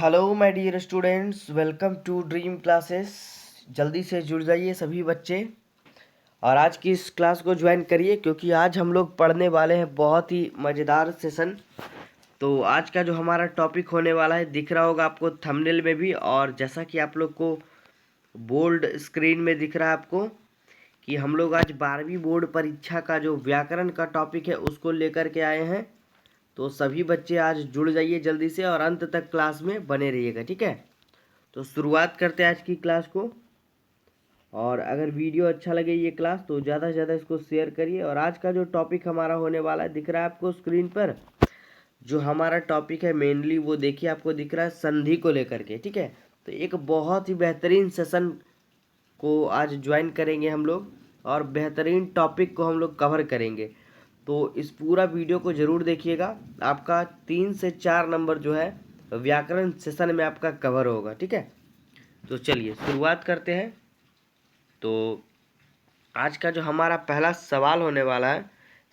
Hello my dear students, welcome to Dream Classes. जल्दी से जुड़ जाइए सभी बच्चे और आज की इस क्लास को ज्वाइन करिए क्योंकि आज हम लोग पढ़ने वाले हैं बहुत ही मज़ेदार सेशन। तो आज का जो हमारा टॉपिक होने वाला है दिख रहा होगा आपको थंबनेल में भी, और जैसा कि आप लोग को बोल्ड स्क्रीन में दिख रहा है आपको कि हम लोग आज 12वीं बोर्ड परीक्षा का जो व्याकरण का टॉपिक है उसको लेकर के आए हैं। तो सभी बच्चे आज जुड़ जाइए जल्दी से और अंत तक क्लास में बने रहिएगा, ठीक है। तो शुरुआत करते हैं आज की क्लास को। और अगर वीडियो अच्छा लगे ये क्लास तो ज़्यादा से ज़्यादा इसको शेयर करिए। और आज का जो टॉपिक हमारा होने वाला है दिख रहा है आपको स्क्रीन पर, जो हमारा टॉपिक है मेनली वो देखिए आपको दिख रहा है संधि को लेकर के, ठीक है। तो एक बहुत ही बेहतरीन सेशन को आज ज्वाइन करेंगे हम लोग और बेहतरीन टॉपिक को हम लोग कवर करेंगे। तो इस पूरा वीडियो को ज़रूर देखिएगा। आपका 3 से 4 नंबर जो है व्याकरण सेशन में आपका कवर होगा, ठीक है। तो चलिए शुरुआत करते हैं। तो आज का जो हमारा पहला सवाल होने वाला है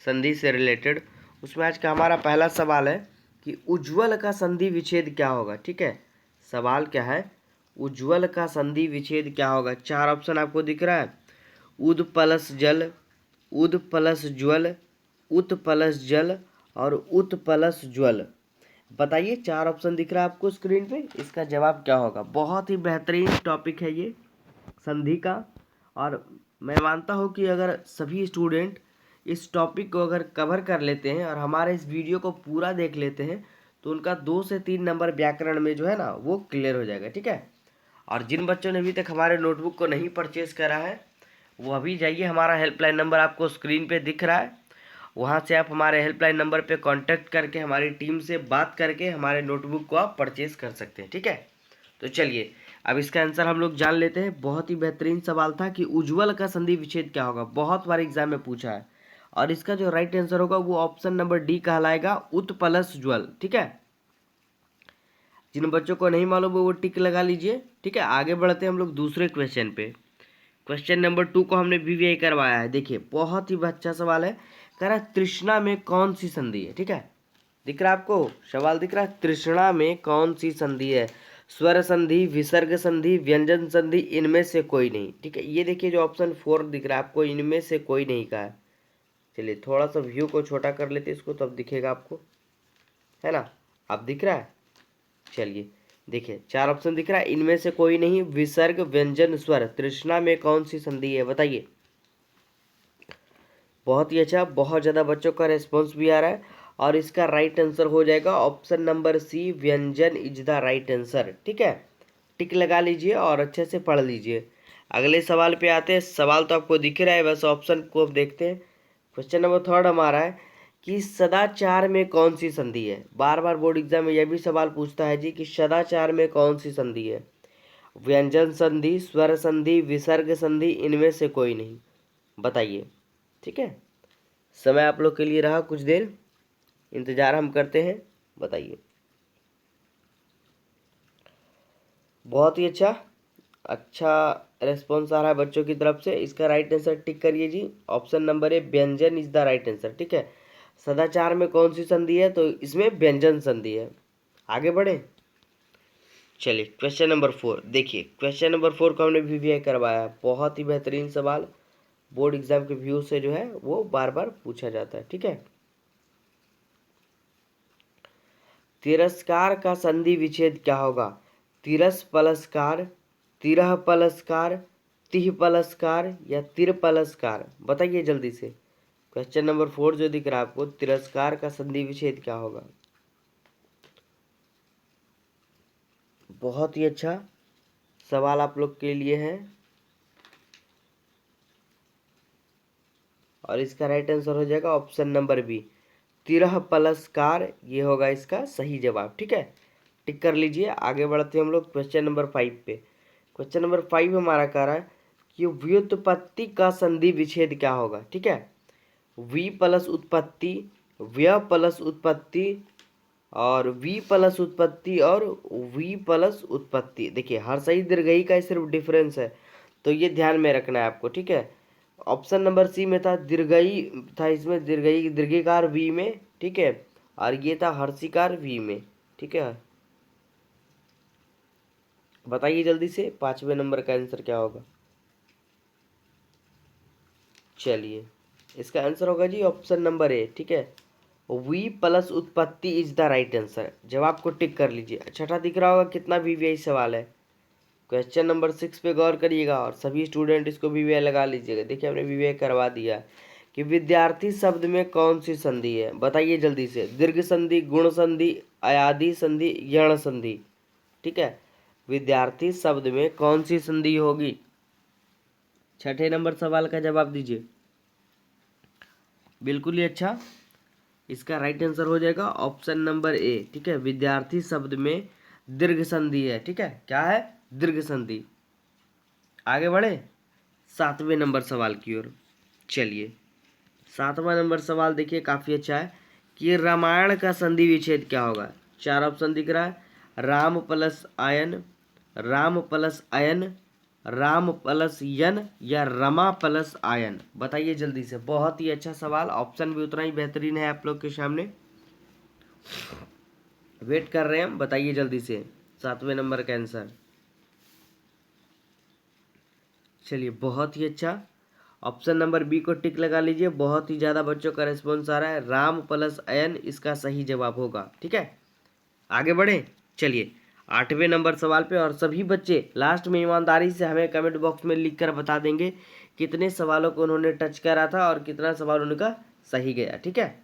संधि से रिलेटेड, उसमें आज का हमारा पहला सवाल है कि उज्ज्वल का संधि विच्छेद क्या होगा, ठीक है। सवाल क्या है, उज्ज्वल का संधि विच्छेद क्या होगा। 4 ऑप्शन आपको दिख रहा है, उद प्लस जल, उद प्लस ज्वल, उत प्लस जल और उत प्लस ज्वल। बताइए 4 ऑप्शन दिख रहा है आपको स्क्रीन पे, इसका जवाब क्या होगा। बहुत ही बेहतरीन टॉपिक है ये संधि का, और मैं मानता हूँ कि अगर सभी स्टूडेंट इस टॉपिक को अगर कवर कर लेते हैं और हमारे इस वीडियो को पूरा देख लेते हैं तो उनका 2 से 3 नंबर व्याकरण में जो है ना वो क्लियर हो जाएगा, ठीक है। और जिन बच्चों ने अभी तक हमारे नोटबुक को नहीं परचेज करा है वो अभी जाइए, हमारा हेल्पलाइन नंबर आपको स्क्रीन पे दिख रहा है, वहाँ से आप हमारे हेल्पलाइन नंबर पे कांटेक्ट करके हमारी टीम से बात करके हमारे नोटबुक को आप परचेज कर सकते हैं, ठीक है। तो चलिए अब इसका आंसर हम लोग जान लेते हैं। बहुत ही बेहतरीन सवाल था कि उज्ज्वल का संधि विच्छेद क्या होगा, बहुत बार एग्जाम में पूछा है। और इसका जो राइट आंसर होगा वो ऑप्शन नंबर डी कहलाएगा, उत प्लस ज्वल, ठीक है। जिन बच्चों को नहीं मालूम है वो टिक लगा लीजिए, ठीक है। आगे बढ़ते हैं हम लोग दूसरे क्वेश्चन पे। क्वेश्चन नंबर 2 को हमने वीवीआई करवाया है। देखिए बहुत ही अच्छा सवाल है, कह रहा है तृष्णा में कौन सी संधि है, ठीक है। दिख रहा है आपको सवाल दिख रहा है, तृष्णा में कौन सी संधि है। स्वर संधि, विसर्ग संधि, व्यंजन संधि, इनमें से कोई नहीं, ठीक है। ये देखिए जो ऑप्शन 4 दिख रहा है आपको, इनमें से कोई नहीं का है। चलिए थोड़ा सा व्यू को छोटा कर लेते इसको, तब दिखेगा आपको, है ना। अब दिख रहा है। चलिए देखिए 4 ऑप्शन दिख रहा है, इनमें से कोई नहीं, विसर्ग, व्यंजन, स्वर, तृष्णा में कौन सी संधि है बताइए। बहुत ही अच्छा, बहुत ज़्यादा बच्चों का रेस्पॉन्स भी आ रहा है और इसका राइट आंसर हो जाएगा ऑप्शन नंबर सी, व्यंजन इज द राइट आंसर, ठीक है। टिक लगा लीजिए और अच्छे से पढ़ लीजिए। अगले सवाल पे आते हैं। सवाल तो आपको दिख रहा है, बस ऑप्शन को अब देखते हैं। क्वेश्चन नंबर 3 हमारा है कि सदाचार में कौन सी संधि है। बार बार बोर्ड एग्जाम में यह भी सवाल पूछता है जी कि सदाचार में कौन सी संधि है। व्यंजन संधि, स्वर संधि, विसर्ग संधि, इनमें से कोई नहीं, बताइए, ठीक है। समय आप लोग के लिए रहा कुछ देर, इंतजार हम करते हैं, बताइए। बहुत ही अच्छा, अच्छा रेस्पॉन्स आ रहा है बच्चों की तरफ से। इसका राइट आंसर टिक करिए जी, ऑप्शन नंबर ए, व्यंजन इज द राइट आंसर, ठीक है। सदाचार में कौन सी संधि है, तो इसमें व्यंजन संधि है। आगे बढ़े, चलिए क्वेश्चन नंबर 4 देखिए। क्वेश्चन नंबर 4 को हमने वीवीआई करवाया है। बहुत ही बेहतरीन सवाल, बोर्ड एग्जाम के व्यू से जो है वो बार बार पूछा जाता है, ठीक है। तिरस्कार का संधि विच्छेद क्या होगा। तिरस पलस्कार, तिरह पलस्कार, तिह पलस्कार या तिर पलस्कार, बताइए जल्दी से। क्वेश्चन नंबर 4 जो दिख रहा है आपको, तिरस्कार का संधि विच्छेद क्या होगा। बहुत ही अच्छा सवाल आप लोग के लिए है और इसका राइट आंसर हो जाएगा ऑप्शन नंबर बी, तिरह पलस्कार, ये होगा इसका सही जवाब, ठीक है। टिक कर लीजिए। आगे बढ़ते हैं हम लोग क्वेश्चन नंबर 5 पे। क्वेश्चन नंबर 5 हमारा कह रहा है कि व्युत्पत्ति का संधि विच्छेद क्या होगा, ठीक है। वी प्लस उत्पत्ति, व्य प्लस उत्पत्ति और वी प्लस उत्पत्ति और वी प्लस उत्पत्ति। देखिए हर सही दीर्घई का सिर्फ डिफरेंस है, तो ये ध्यान में रखना है आपको, ठीक है। ऑप्शन नंबर सी में था दीर्घई, था इसमें दीर्घई, दीर्घिकार वी में, ठीक है। और ये था हर्षिकार वी में, ठीक है। बताइए जल्दी से 5वें नंबर का आंसर क्या होगा। चलिए, इसका आंसर होगा जी ऑप्शन नंबर ए। ठीक है, वी प्लस उत्पत्ति इज द राइट आंसर। जवाब को टिक कर लीजिए। छठा दिख रहा होगा कितना वीवीआई सवाल है। क्वेश्चन नंबर 6 पे गौर करिएगा और सभी स्टूडेंट इसको वीवीआई लगा लीजिएगा। देखिए हमने वीवीआई करवा दिया कि विद्यार्थी शब्द में कौन सी संधि है। बताइए जल्दी से। दीर्घ संधि, गुण संधि, अयादी संधि, यण संधि। ठीक है, विद्यार्थी शब्द में कौन सी संधि होगी। छठे नंबर सवाल का जवाब दीजिए। बिल्कुल ही अच्छा, इसका राइट आंसर हो जाएगा ऑप्शन नंबर ए। ठीक है, विद्यार्थी शब्द में दीर्घ संधि है। ठीक है, क्या है, दीर्घ संधि। आगे बढ़े 7वें नंबर सवाल की ओर। चलिए, 7वां नंबर सवाल देखिए काफी अच्छा है कि रामायण का संधि विच्छेद क्या होगा। 4 ऑप्शन दिख रहा है। Ram plus ion, Ram plus ion, Ram plus यन, या रमा प्लस आयन। बताइए जल्दी से। बहुत ही अच्छा सवाल, ऑप्शन भी उतना ही बेहतरीन है आप लोग के सामने। वेट कर रहे हैं हम, बताइए जल्दी से 7वें नंबर का आंसर। चलिए, बहुत ही अच्छा, ऑप्शन नंबर बी को टिक लगा लीजिए। बहुत ही ज़्यादा बच्चों का रिस्पॉन्स आ रहा है। राम प्लस अयन इसका सही जवाब होगा। ठीक है, आगे बढ़े। चलिए 8वें नंबर सवाल पे, और सभी बच्चे लास्ट में ईमानदारी से हमें कमेंट बॉक्स में लिखकर बता देंगे कितने सवालों को उन्होंने टच करा था और कितना सवाल उनका सही गया। ठीक है,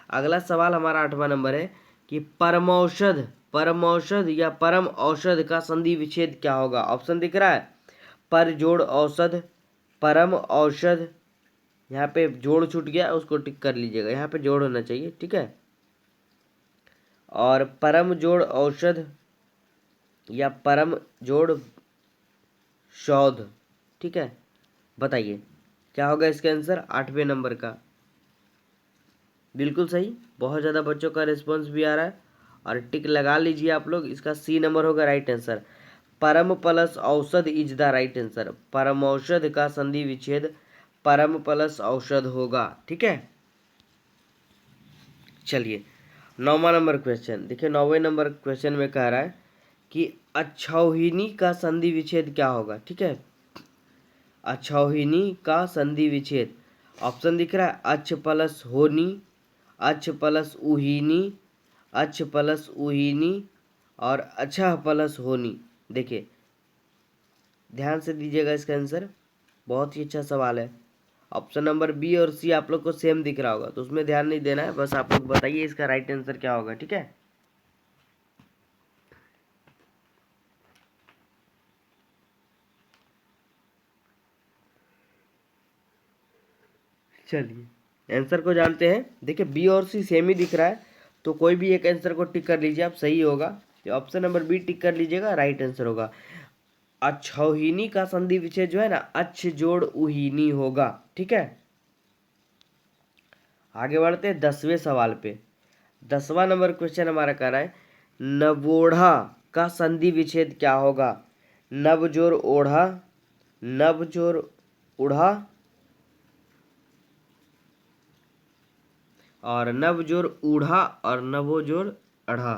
अगला सवाल हमारा 8वां नंबर है कि परमौषध, परमौषध या परम औषध का संधि विच्छेद क्या होगा। ऑप्शन दिख रहा है। पर जोड़ औषध, परम औषध, यहाँ पे जोड़ छूट गया उसको टिक कर लीजिएगा, यहाँ पे जोड़ होना चाहिए। ठीक है, और परम जोड़ औषध या परम जोड़ शोध। ठीक है, बताइए क्या होगा इसका आंसर 8वें नंबर का। बिल्कुल सही, बहुत ज़्यादा बच्चों का रिस्पॉन्स भी आ रहा है और टिक लगा लीजिए आप लोग। इसका सी नंबर होगा राइट आंसर। परम प्लस औषध इज द राइट आंसर। परम औषध का संधि विच्छेद परम प्लस औषध होगा। ठीक है, चलिए 9वां नंबर क्वेश्चन देखिए। 9वें नंबर क्वेश्चन में कह रहा है कि अक्षौहिणी का संधि विच्छेद क्या होगा। ठीक है, अक्षौहिणी का संधि विच्छेद, ऑप्शन दिख रहा है। अक्ष प्लस होनी, अक्ष प्लस उहीनी, अक्ष प्लस उहीनी, और अक्षः प्लस होनी। देखिए ध्यान से दीजिएगा इसका आंसर, बहुत ही अच्छा सवाल है। ऑप्शन नंबर बी और सी आप लोग को सेम दिख रहा होगा तो उसमें ध्यान नहीं देना है, बस आप लोग बताइए इसका राइट आंसर क्या होगा। ठीक है, चलिए आंसर को जानते हैं। देखिए बी और सी सेम ही दिख रहा है तो कोई भी एक आंसर को टिक कर लीजिए आप, सही होगा। तो ऑप्शन नंबर बी टिक कर लीजिएगा, राइट आंसर होगा। अक्षौहिणी का संधि विच्छेद जो है ना, अक्ष जोड़ उहीनी होगा। ठीक है, आगे बढ़ते हैं 10वें सवाल पे। 10वां नंबर क्वेश्चन हमारा कह रहा है नवोढ़ा का संधि विच्छेद क्या होगा। नव जोड़ ओढ़ा, नव जोड़ उढ़ा, और नव जोड़ ऊढ़ा, और नवो जोड़ अढ़ा।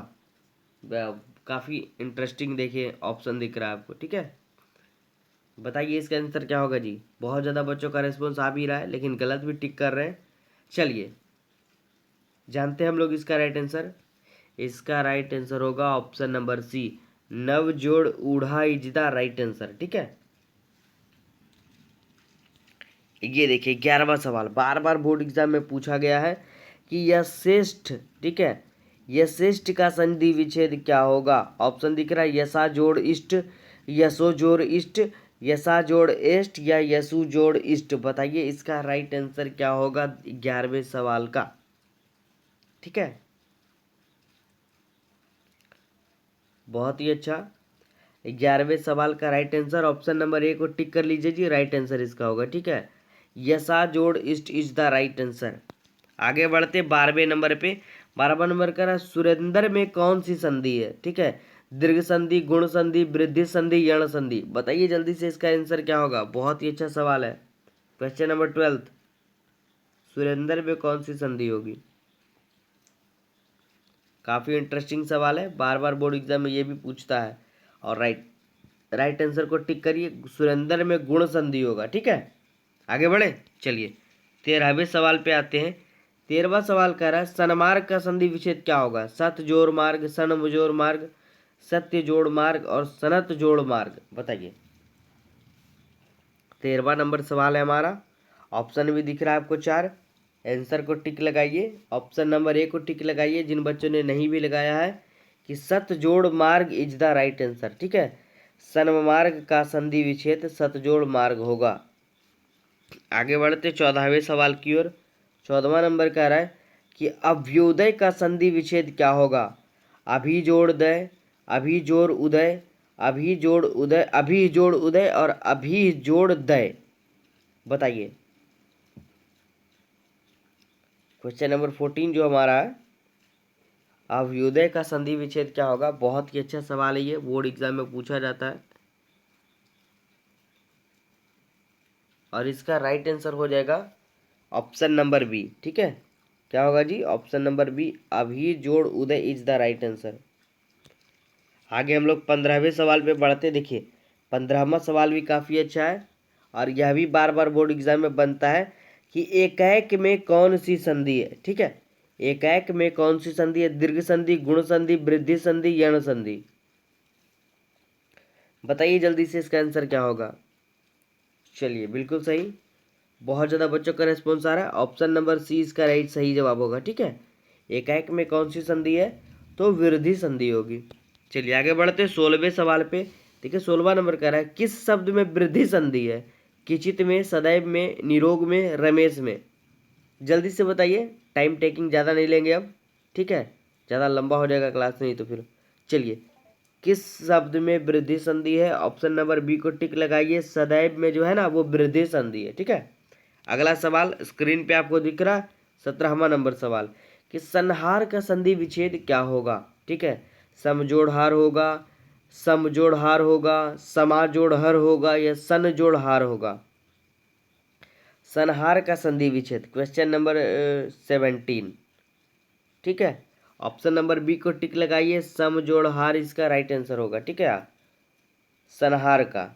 काफी इंटरेस्टिंग देखिए ऑप्शन दिख रहा है आपको। ठीक है, बताइए इसका आंसर क्या होगा जी। बहुत ज़्यादा बच्चों का रिस्पॉन्स आ भी रहा है लेकिन गलत भी टिक कर रहे हैं। चलिए जानते हैं हम लोग इसका राइट आंसर। इसका राइट आंसर होगा ऑप्शन नंबर सी, नव जोड़ ऊढ़ा इज द राइट आंसर। ठीक है, ये देखिए 11वां सवाल, बार बार बोर्ड एग्जाम में पूछा गया है कि यशेष्ठ, ठीक है, यशेष्ठ का संधि विच्छेद क्या होगा। ऑप्शन दिख रहा है। यशा जोड़ इष्ट, यशो जोड़ इष्ट, यशा जोड़ एष्ट, या यसु जोड़ इष्ट। बताइए इसका राइट आंसर क्या होगा 11वें सवाल का। ठीक है, बहुत ही अच्छा, 11वें सवाल का right answer option number A को टिक कर लीजिए जी, राइट आंसर इसका होगा। ठीक है, यशा जोड़ इष्ट इज द राइट आंसर। आगे बढ़ते 12वें नंबर पे। 12वां नंबर का सुरेंद्र में कौन सी संधि है। ठीक है, दीर्घ संधि, गुण संधि, वृद्धि संधि, यण संधि। बताइए जल्दी से इसका आंसर क्या होगा। बहुत ही अच्छा सवाल है। क्वेश्चन नंबर 12, सुरेंद्र में कौन सी संधि होगी। काफी इंटरेस्टिंग सवाल है, बार बार बोर्ड एग्जाम में ये भी पूछता है। और राइट राइट आंसर को टिक करिए। सुरेंद्र में गुण संधि होगा। ठीक है, आगे बढ़े। चलिए 13वें सवाल पे आते हैं। 13वां सवाल कह रहा है सन्मार्ग का संधि विच्छेद क्या होगा? सत जोड़ मार्ग, सन जोड़ मार्ग, सत्य जोड़ मार्ग और सनत जोड़ मार्ग। बताइए। 13वां नंबर सवाल है हमारा। ऑप्शन भी दिख रहा है आपको 4। आंसर को टिक लगाइए। ऑप्शन नंबर ए को टिक लगाइए जिन बच्चों ने नहीं भी लगाया है कि सत जोड़ मार्ग इज द राइट आंसर। ठीक है, सन्मार्ग का संधि विच्छेद सत जोड़ मार्ग होगा। आगे बढ़ते 14वें सवाल की ओर। 14वां नंबर कह रहा है कि अभ्युदय का संधि विच्छेद क्या होगा? अभी जोड़ दय, अभी जोड़ उदय, अभी जोड़ उदय, अभी जोड़ उदय और अभी जोड़ दय। बताइए। क्वेश्चन नंबर 14 जो हमारा है, अभ्युदय का संधि विच्छेद क्या होगा? बहुत ही अच्छा सवाल है ये, बोर्ड एग्जाम में पूछा जाता है। और इसका राइट आंसर हो जाएगा ऑप्शन नंबर बी। ठीक है, क्या होगा जी? ऑप्शन नंबर बी, अभी जोड़ उदय इज द राइट आंसर। आगे हम लोग 15वें सवाल पे बढ़ते। देखिए 15वां सवाल भी काफ़ी अच्छा है और यह भी बार बार बोर्ड एग्जाम में बनता है कि एकैक में कौन सी संधि है? ठीक है, एकैक में कौन सी संधि है? दीर्घ संधि, गुण संधि, वृद्धि संधि, यण संधि। बताइए जल्दी से इसका आंसर क्या होगा। चलिए बिल्कुल सही, बहुत ज़्यादा बच्चों का रेस्पॉन्स आ रहा है। ऑप्शन नंबर सी इसका राइट सही जवाब होगा। ठीक है, एकैक में कौन सी संधि है? तो वृद्धि संधि होगी। चलिए आगे बढ़ते 16वें सवाल पे। देखिए 16वां नंबर कह रहा है किस शब्द में वृद्धि संधि है? किचित में, सदैव में, निरोग में, रमेश में। जल्दी से बताइए, टाइम टेकिंग ज़्यादा नहीं लेंगे अब। ठीक है, ज़्यादा लंबा हो जाएगा क्लास नहीं तो फिर। चलिए किस शब्द में वृद्धि संधि है? ऑप्शन नंबर बी को टिक लगाइए। सदैव में जो है ना वो वृद्धि संधि है। ठीक है, अगला सवाल स्क्रीन पे आपको दिख रहा है 17वां नंबर सवाल कि संहार का संधि विच्छेद क्या होगा? ठीक है, समजोड़हार होगा, समजोड़हार होगा, समाजोड़हर होगा या सन जोड़हार होगा। संहार का संधि विच्छेद क्वेश्चन नंबर 17। ठीक है, ऑप्शन नंबर बी को टिक लगाइए। समजोड़हार इसका राइट आंसर होगा। ठीक है, संहार का।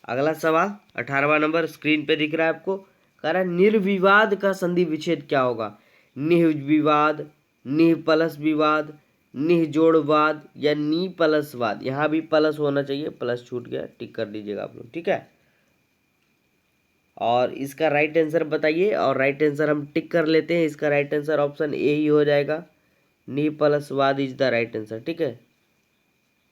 अगला सवाल 18वां नंबर स्क्रीन पे दिख रहा है आपको। कह रहा है निर्विवाद का संधि विच्छेद क्या होगा? निर्विवाद, निह प्लस विवाद, निह जोड़वाद या नी प्लस वाद। यहाँ भी प्लस होना चाहिए, प्लस छूट गया, टिक कर दीजिएगा आप लोग। ठीक है, और इसका राइट आंसर बताइए। और राइट आंसर हम टिक कर लेते हैं। इसका राइट आंसर ऑप्शन ए ही हो जाएगा, नी प्लस वाद इज द राइट आंसर। ठीक है,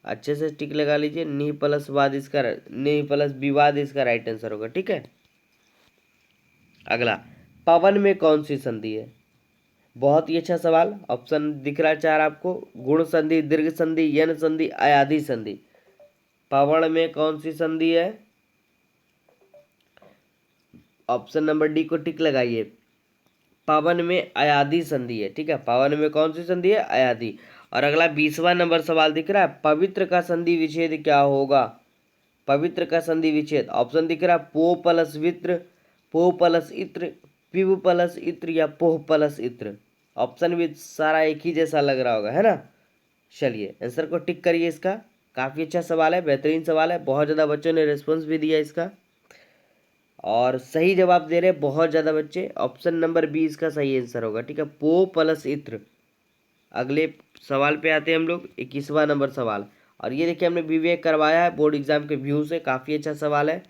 अच्छे से टिक लगा लीजिए। नी प्लस वाद इसका, नी प्लस विवाद इसका राइट आंसर होगा। ठीक है, अगला पवन में कौन सी संधि है? बहुत ही अच्छा सवाल। ऑप्शन दिख रहा है 4 आपको। गुण संधि, दीर्घ संधि, यन संधि, अयाधि संधि। पवन में कौन सी संधि है? ऑप्शन नंबर डी को टिक लगाइए। पवन में अयाधि संधि है। ठीक है, पवन में कौन सी संधि है? अयाधि। और अगला 20वां नंबर सवाल दिख रहा है पवित्र का संधि विच्छेद क्या होगा? पवित्र का संधि विच्छेद ऑप्शन दिख रहा है पो प्लस वित्र, पो प्लस इत्र, पिव प्लस इत्र या पोह प्लस इत्र। ऑप्शन भी सारा एक ही जैसा लग रहा होगा, है ना। चलिए आंसर को टिक करिए। इसका काफ़ी अच्छा सवाल है, बेहतरीन सवाल है। बहुत ज़्यादा बच्चों ने रिस्पॉन्स भी दिया इसका और सही जवाब दे रहे बहुत ज़्यादा बच्चे। ऑप्शन नंबर बी इसका सही आंसर होगा। ठीक है, पो प्लस इत्र। अगले सवाल पे आते हैं हम लोग, 21वां नंबर सवाल। और ये देखिए हमने विवेक करवाया है बोर्ड एग्जाम के व्यू से। काफ़ी अच्छा सवाल है,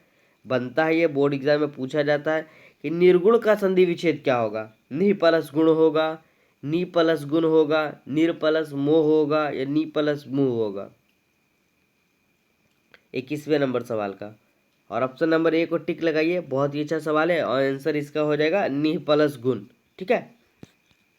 बनता है ये, बोर्ड एग्जाम में पूछा जाता है कि निर्गुण का संधि विच्छेद क्या होगा? नि प्लस गुण होगा, नी प्लस गुण होगा, निर प्लस मोह होगा या नी प्लस मुह होगा। 21वें नंबर सवाल का। और ऑप्शन नंबर ए को टिक लगाइए, बहुत ही अच्छा सवाल है और आंसर इसका हो जाएगा निह प्लस गुण। ठीक है,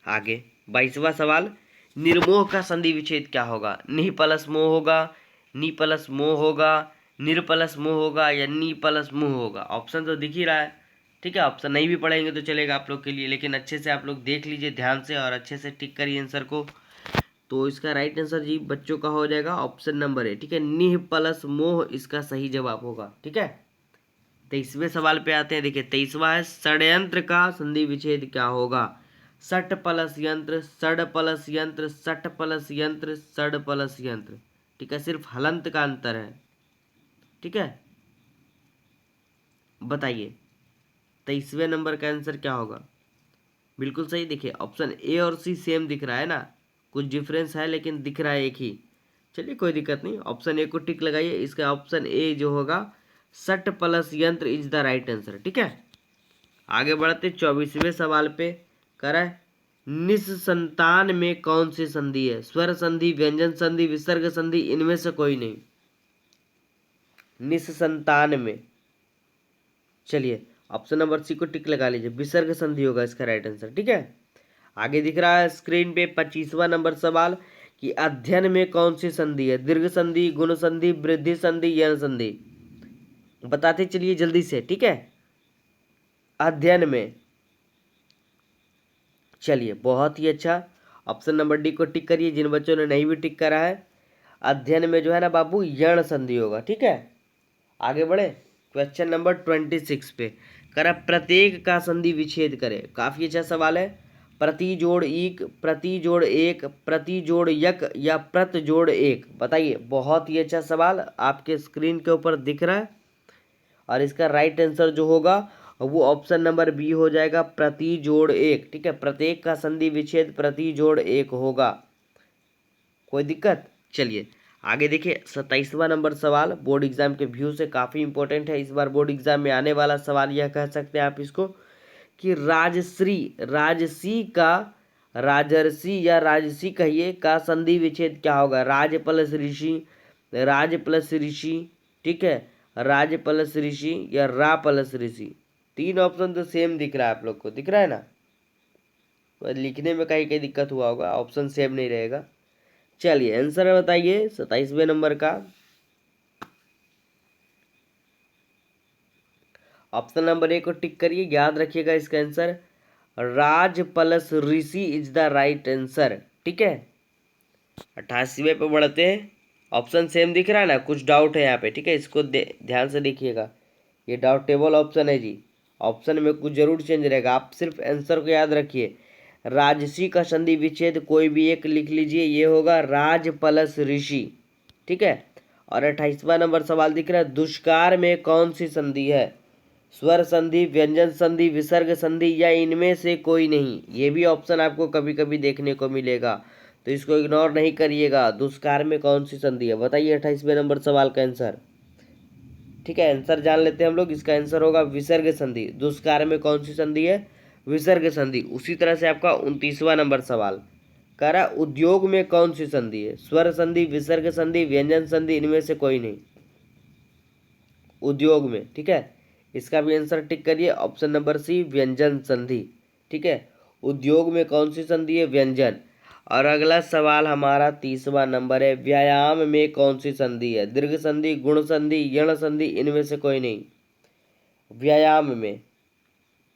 आगे 22वां सवाल निर्मोह का संधि विच्छेद क्या होगा? निह प्लस मोह होगा, नी प्लस मोह होगा, निर प्लस मोह होगा या नी प्लस मुह होगा। ऑप्शन तो दिख ही रहा है। ठीक है, ऑप्शन नहीं भी पढ़ेंगे तो चलेगा आप लोग के लिए, लेकिन अच्छे से आप लोग देख लीजिए ध्यान से और अच्छे से टिक करिए आंसर को। तो इसका राइट आंसर जी बच्चों का हो जाएगा ऑप्शन नंबर ए। ठीक है, निह प्लस मोह इसका सही जवाब होगा। ठीक है, 23वें सवाल पे आते हैं। देखिए 23वां है षड्यंत्र का संधि विच्छेद क्या होगा? सट प्लस यंत्र, सड प्लस यंत्र, सट प्लस यंत्र, सड प्लस यंत्र। ठीक है, सिर्फ हलंत का अंतर है। ठीक है, बताइए 23वें नंबर का आंसर क्या होगा। बिल्कुल सही। देखिए ऑप्शन ए और सी सेम दिख रहा है ना, कुछ डिफरेंस है लेकिन दिख रहा है एक ही। चलिए कोई दिक्कत नहीं, ऑप्शन ए को टिक लगाइए। इसका ऑप्शन ए जो होगा सट प्लस यंत्र इज द राइट आंसर। ठीक है, आगे बढ़ते 24वें सवाल पे। करा है निस्संतान में कौन सी संधि है? स्वर संधि, व्यंजन संधि, विसर्ग संधि, इनमें से कोई नहीं। निस्संतान में, चलिए ऑप्शन नंबर सी को टिक लगा लीजिए, विसर्ग संधि होगा इसका राइट आंसर। ठीक है, आगे दिख रहा है स्क्रीन पे 25वां नंबर सवाल कि अध्ययन में कौन सी संधि है? दीर्घ संधि, गुण संधि, वृद्धि संधि, यण संधि। बताते चलिए जल्दी से। ठीक है, अध्ययन में, चलिए बहुत ही अच्छा, ऑप्शन नंबर डी को टिक करिए जिन बच्चों ने नहीं भी टिक करा है। अध्ययन में जो है ना बाबू यण संधि होगा। ठीक है, आगे बढ़े क्वेश्चन नंबर 26 पे। करा प्रत्येक का संधि विच्छेद करे। काफी अच्छा सवाल है। प्रति जोड़ ईक, प्रति जोड़ एक, प्रति जोड़ यक या प्रत जोड़ एक, बताइए। बहुत ही अच्छा सवाल आपके स्क्रीन के ऊपर दिख रहा है और इसका राइट आंसर जो होगा वो ऑप्शन नंबर बी हो जाएगा, प्रति जोड़ एक। ठीक है, प्रत्येक का संधि विच्छेद प्रति जोड़ एक होगा। कोई दिक्कत? चलिए आगे देखिए 27वां नंबर सवाल, बोर्ड एग्जाम के व्यू से काफी इंपॉर्टेंट है। इस बार बोर्ड एग्जाम में आने वाला सवाल यह कह सकते हैं आप इसको कि राजश्री, राजसी का, राजर्षि या राजसी कहिए, का संधि विच्छेद क्या होगा? राज प्लस ऋषि, राज प्लस ऋषि, ठीक है, राज प्लस ऋषि या रा प्लस ऋषि। तीन ऑप्शन तो सेम दिख रहा है आप लोग को, दिख रहा है ना? तो लिखने में कहीं कहीं दिक्कत हुआ होगा, ऑप्शन सेम नहीं रहेगा। चलिए आंसर बताइए 27वें नंबर का। ऑप्शन नंबर ए को टिक करिए, याद रखिएगा इसका answer Raj plus Rishi is the right answer. ठीक है, 88वें पे बढ़ते हैं। ऑप्शन सेम दिख रहा है ना, कुछ डाउट है यहाँ पे। ठीक है, इसको ध्यान से देखिएगा, ये डाउटेबल ऑप्शन है जी, ऑप्शन में कुछ जरूर चेंज रहेगा। आप सिर्फ आंसर को याद रखिए, राजसी का संधि विच्छेद कोई भी एक लिख लीजिए, ये होगा राज प्लस ऋषि। ठीक है, और 28वां नंबर सवाल दिख रहा है दुष्कार में कौन सी संधि है? स्वर संधि, व्यंजन संधि, विसर्ग संधि या इनमें से कोई नहीं। ये भी ऑप्शन आपको कभी कभी देखने को मिलेगा, तो इसको इग्नोर नहीं करिएगा। दुष्कार में कौन सी संधि है, बताइए 28वें नंबर सवाल का आंसर। ठीक है, आंसर जान लेते हैं हम लोग। इसका आंसर होगा विसर्ग संधि। दुष्कार में कौन सी संधि है? विसर्ग संधि। उसी तरह से आपका 29वां नंबर सवाल कह रहा उद्योग में कौन सी संधि है? स्वर संधि, विसर्ग संधि, व्यंजन संधि, इनमें से कोई नहीं। उद्योग में, ठीक है, इसका भी आंसर टिक करिए, ऑप्शन नंबर सी व्यंजन संधि। ठीक है, उद्योग में कौन सी संधि है? व्यंजन। और अगला सवाल हमारा 30वां नंबर है, व्यायाम में कौन सी संधि है? दीर्घ संधि, गुण संधि, यण संधि, इनमें से कोई नहीं। व्यायाम में,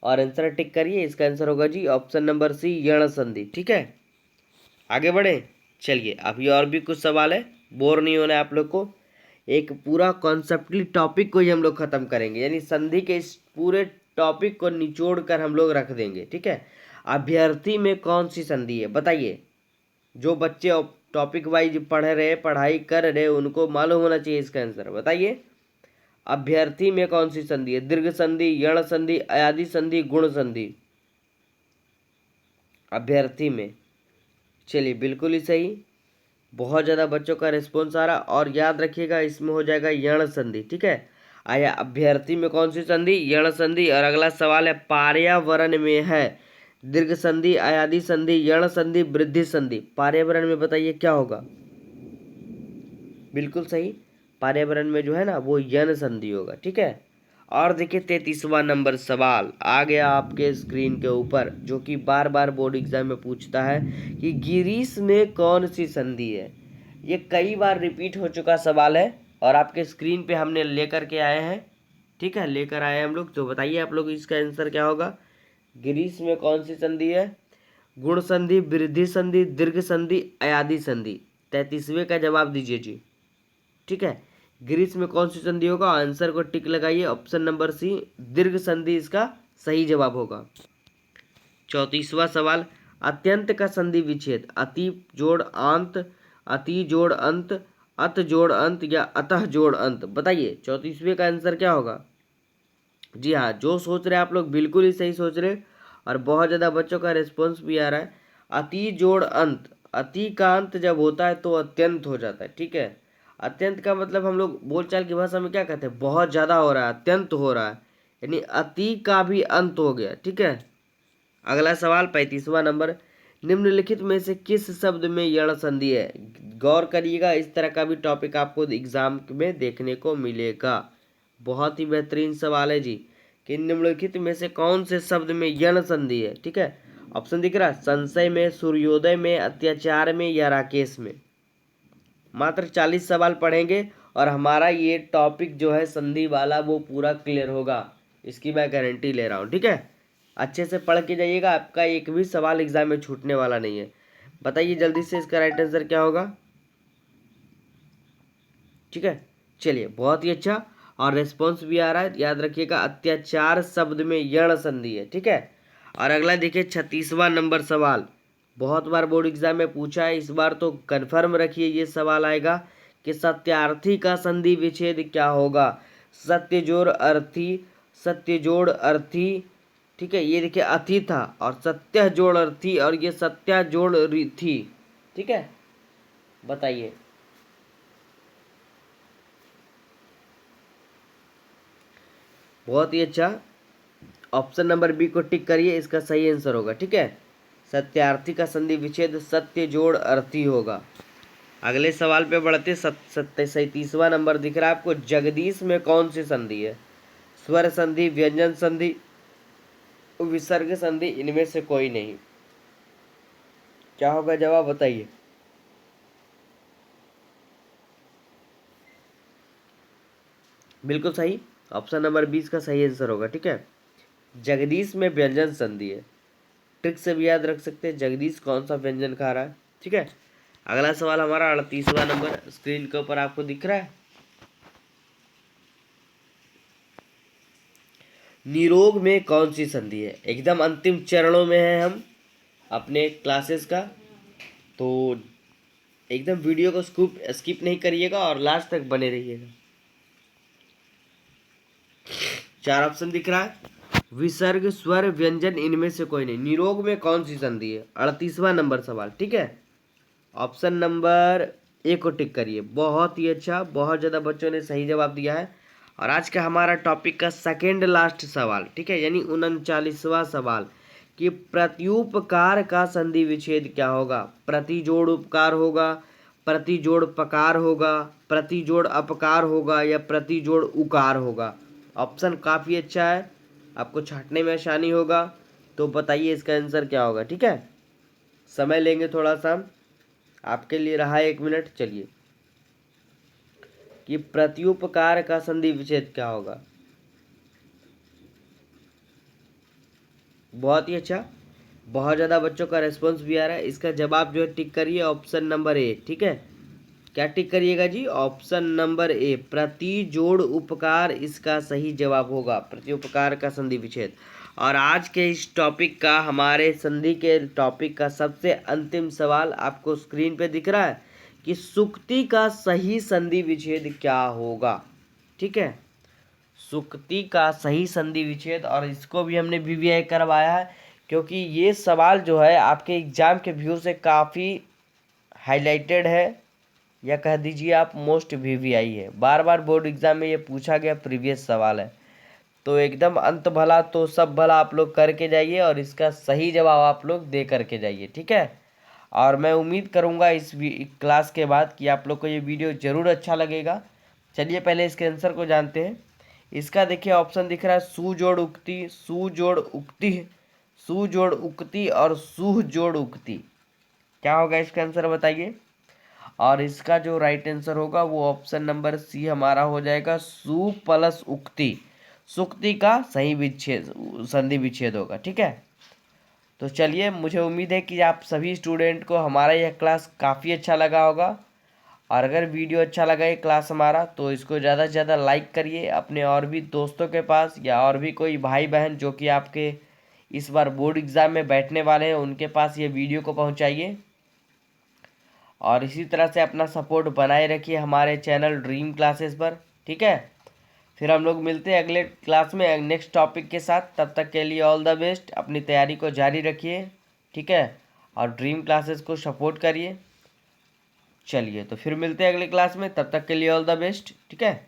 और आंसर टिक करिए, इसका आंसर होगा जी ऑप्शन नंबर सी यण संधि। ठीक है, आगे बढ़े। चलिए अभी और भी कुछ सवाल है, बोर नहीं होना है आप लोग को। एक पूरा कॉन्सेप्टली टॉपिक को ही हम लोग खत्म करेंगे, यानी संधि के इस पूरे टॉपिक को निचोड़ कर हम लोग रख देंगे। ठीक है, अभ्यर्थी में कौन सी संधि है? बताइए, जो बच्चे टॉपिक वाइज पढ़ रहे, पढ़ाई कर रहे, उनको मालूम होना चाहिए इसका आंसर। बताइए अभ्यर्थी में कौन सी संधि है? दीर्घ संधि, यण संधि, अयादि संधि, गुण संधि। अभ्यर्थी में, चलिए बिल्कुल ही सही, बहुत ज़्यादा बच्चों का रिस्पॉन्स आ रहा। और याद रखिएगा इसमें हो जाएगा यण संधि। ठीक है, आया अभ्यर्थी में कौन सी संधि? यण संधि। और अगला सवाल है पर्यावरण में है दीर्घ संधि, अयादि संधि, यण संधि, वृद्धि संधि। पर्यावरण में बताइए क्या होगा? बिल्कुल सही, पर्यावरण में जो है ना वो यण संधि होगा। ठीक है, और देखिए 33वां नंबर सवाल आ गया आपके स्क्रीन के ऊपर, जो कि बार बार बोर्ड एग्जाम में पूछता है कि गिरीश में कौन सी संधि है। ये कई बार रिपीट हो चुका सवाल है और आपके स्क्रीन पे हमने लेकर के आए हैं। ठीक है, लेकर आए हम लोग, तो बताइए आप लोग इसका आंसर क्या होगा? गिरीश में कौन सी संधि है? गुण संधि, वृद्धि संधि, दीर्घ संधि, अयादि संधि। 33वें का जवाब दीजिए जी। ठीक है, ग्रीस में कौन सी संधि होगा? आंसर को टिक लगाइए, ऑप्शन नंबर सी दीर्घ संधि इसका सही जवाब होगा। 34वां सवाल, अत्यंत का संधि विच्छेद। अति जोड़ अंत, अति जोड़ अंत, अत जोड़ अंत या अतः जोड़ अंत, बताइए 34वें का आंसर क्या होगा। जी हाँ, जो सोच रहे हैं आप लोग बिल्कुल ही सही सोच रहे हैं और बहुत ज़्यादा बच्चों का रिस्पॉन्स भी आ रहा है। अति जोड़ अंत, अति का अंत जब होता है तो अत्यंत हो जाता है, ठीक है। अत्यंत का मतलब हम लोग बोलचाल की भाषा में क्या कहते हैं, बहुत ज़्यादा हो रहा है, अत्यंत हो रहा है, यानी अति का भी अंत हो गया, ठीक है। अगला सवाल 35वां नंबर, निम्नलिखित में से किस शब्द में यण संधि है। गौर करिएगा, इस तरह का भी टॉपिक आपको एग्जाम में देखने को मिलेगा। बहुत ही बेहतरीन सवाल है जी, कि निम्नलिखित में से कौन से शब्द में यण संधि है, ठीक है। ऑप्शन दिख रहा है, संशय में, सूर्योदय में, अत्याचार में या राकेश में। मात्र 40 सवाल पढ़ेंगे और हमारा ये टॉपिक जो है संधि वाला वो पूरा क्लियर होगा, इसकी मैं गारंटी ले रहा हूँ, ठीक है। अच्छे से पढ़ के जाइएगा, आपका एक भी सवाल एग्जाम में छूटने वाला नहीं है। बताइए जल्दी से इसका राइट आंसर क्या होगा, ठीक है। चलिए, बहुत ही अच्छा और रिस्पॉन्स भी आ रहा है। याद रखिएगा, अत्याचार शब्द में यण संधि है, ठीक है। और अगला देखिए 36वां नंबर सवाल, बहुत बार बोर्ड एग्जाम में पूछा है, इस बार तो कन्फर्म रखिए ये सवाल आएगा कि सत्यार्थी का संधि विच्छेद क्या होगा। सत्य जोड़ अर्थी, सत्य जोड़ अर्थी, ठीक है। ये देखिए अथी था और सत्य जोड़ अर्थी और ये सत्या जोड़ थी, ठीक है। बताइए, बहुत ही अच्छा। ऑप्शन नंबर बी को टिक करिए, इसका सही आंसर होगा, ठीक है। सत्यार्थी का संधि विच्छेद सत्य जोड़ अर्थी होगा। अगले सवाल पे बढ़ते। 37वां नंबर दिख रहा है आपको, जगदीश में कौन सी संधि है। स्वर संधि, व्यंजन संधि, विसर्ग संधि, इनमें से कोई नहीं। क्या होगा जवाब, बताइए। बिल्कुल सही, ऑप्शन नंबर 20 का सही आंसर होगा, ठीक है। जगदीश में व्यंजन संधि है। ट्रिक से भी याद रख सकते हैं जगदीश कौन सा व्यंजन खा रहा है, ठीक है। अगला सवाल हमारा 38वां नंबर स्क्रीन के ऊपर आपको दिख रहा है। निरोग में कौन सी संधि है। एकदम अंतिम चरणों में है हम अपने क्लासेस का, तो एकदम वीडियो को स्किप नहीं करिएगा और लास्ट तक बने रहिएगा। 4 ऑप्शन दिख रहा है, विसर्ग, स्वर, व्यंजन, इनमें से कोई नहीं। निरोग में कौन सी संधि है, 38वां नंबर सवाल, ठीक है। ऑप्शन नंबर ए को टिक करिए। बहुत ही अच्छा, बहुत ज़्यादा बच्चों ने सही जवाब दिया है। और आज का हमारा टॉपिक का सेकेंड लास्ट सवाल, ठीक है, यानी 39वां सवाल, कि प्रत्युपकार का संधि विच्छेद क्या होगा। प्रति जोड़ उपकार होगा, प्रति जोड़ पकार होगा, प्रति जोड़ अपकार होगा या प्रति जोड़ उकार होगा। ऑप्शन काफ़ी अच्छा है, आपको छांटने में आसानी होगा। तो बताइए इसका आंसर क्या होगा, ठीक है। समय लेंगे थोड़ा सा, आपके लिए रहा 1 मिनट। चलिए, कि प्रत्युपकार का संधि विच्छेद क्या होगा। बहुत ही अच्छा, बहुत ज़्यादा बच्चों का रेस्पॉन्स भी आ रहा है। इसका जवाब जो है टिक करिए, ऑप्शन नंबर ए, ठीक है। क्या टिक करिएगा जी, ऑप्शन नंबर ए, प्रति जोड़ उपकार इसका सही जवाब होगा, प्रत्युपकार का संधि विच्छेद। और आज के इस टॉपिक का, हमारे संधि के टॉपिक का सबसे अंतिम सवाल आपको स्क्रीन पे दिख रहा है, कि सुक्ति का सही संधि विच्छेद क्या होगा, ठीक है। सुक्ति का सही संधि विच्छेद, और इसको भी हमने वीवीआई करवाया है, क्योंकि ये सवाल जो है आपके एग्जाम के व्यू से काफ़ी हाईलाइटेड है, या कह दीजिए आप मोस्ट वीवीआई है। बार बार बोर्ड एग्जाम में ये पूछा गया प्रीवियस सवाल है, तो एकदम अंत भला तो सब भला आप लोग करके जाइए और इसका सही जवाब आप लोग दे करके जाइए, ठीक है। और मैं उम्मीद करूँगा इस क्लास के बाद कि आप लोग को ये वीडियो ज़रूर अच्छा लगेगा। चलिए पहले इसके आंसर को जानते हैं। इसका देखिए ऑप्शन दिख रहा है, सु जोड़ उक्ति, सु जोड़ उक्ति, सु जोड़ उक्ति और सुह जोड़ उक्ति। क्या होगा इसका आंसर, बताइए। और इसका जो राइट आंसर होगा वो ऑप्शन नंबर सी हमारा हो जाएगा, सु प्लस उक्ति। सुक्ति का सही विच्छेद, संधि विच्छेद होगा, ठीक है। तो चलिए, मुझे उम्मीद है कि आप सभी स्टूडेंट को हमारा यह क्लास काफ़ी अच्छा लगा होगा। और अगर वीडियो अच्छा लगा ये क्लास हमारा, तो इसको ज़्यादा से ज़्यादा लाइक करिए अपने और भी दोस्तों के पास, या और भी कोई भाई बहन जो कि आपके इस बार बोर्ड एग्ज़ाम में बैठने वाले हैं, उनके पास ये वीडियो को पहुंचाइए। और इसी तरह से अपना सपोर्ट बनाए रखिए हमारे चैनल ड्रीम क्लासेस पर, ठीक है। फिर हम लोग मिलते हैं अगले क्लास में नेक्स्ट टॉपिक के साथ। तब तक के लिए ऑल द बेस्ट, अपनी तैयारी को जारी रखिए, ठीक है, और ड्रीम क्लासेस को सपोर्ट करिए। चलिए तो फिर मिलते हैं अगले क्लास में, तब तक के लिए ऑल द बेस्ट, ठीक है।